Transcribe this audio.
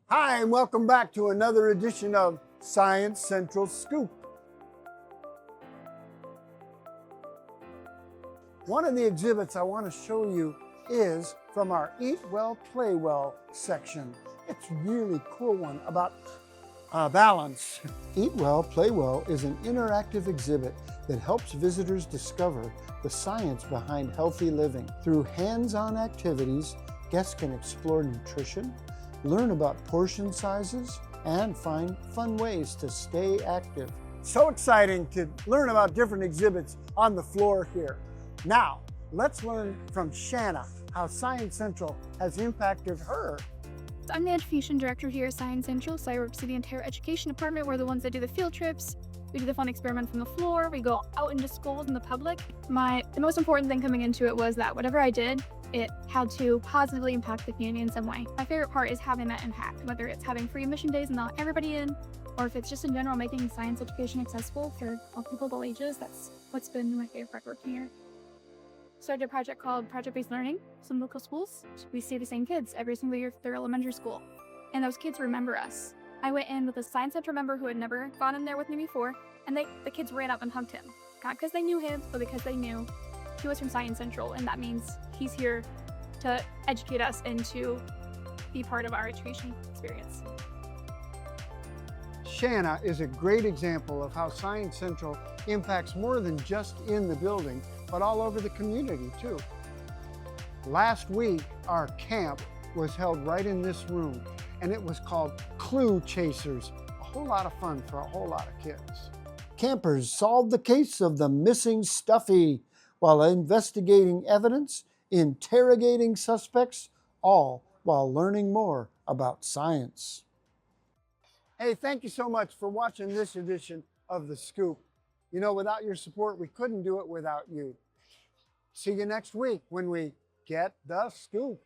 Hi, and welcome back to another edition of Science Central Scoop. One of the exhibits I want to show you is from our Eat Well, Play Well section. It's a really cool one about balance. Eat Well, Play Well is an interactive exhibit that helps visitors discover the science behind healthy living. Through hands-on activities, guests can explore nutrition, learn about portion sizes, and find fun ways to stay active. So exciting to learn about different exhibits on the floor here. Now, let's learn from Shanna how Science Central has impacted her. I'm the Education Director here at Science Central, so I oversee the entire education department. We're the ones that do the field trips, we do the fun experiments from the floor, we go out into schools and the public. The most important thing coming into it was that whatever I did, it had to positively impact the community in some way. My favorite part is having that impact, whether it's having free admission days and not everybody in, or if it's just in general making science education accessible for all people of all ages. That's what's been my favorite part working here. Started a project called Project-Based Learning. Some local schools, we see the same kids every single year through elementary school. And those kids remember us. I went in with a Science Center member who had never gone in there with me before, and the kids ran up and hugged him. Not because they knew him, but because they knew he was from Science Central, and that means he's here to educate us and to be part of our education experience. Shanna is a great example of how Science Central impacts more than just in the building, but all over the community too. Last week, our camp was held right in this room, and it was called Clue Chasers. A whole lot of fun for a whole lot of kids. Campers solved the case of the missing Stuffee while investigating evidence, interrogating suspects, all while learning more about science. Hey, thank you so much for watching this edition of The Scoop. You know, without your support, we couldn't do it without you. See you next week when we get the scoop.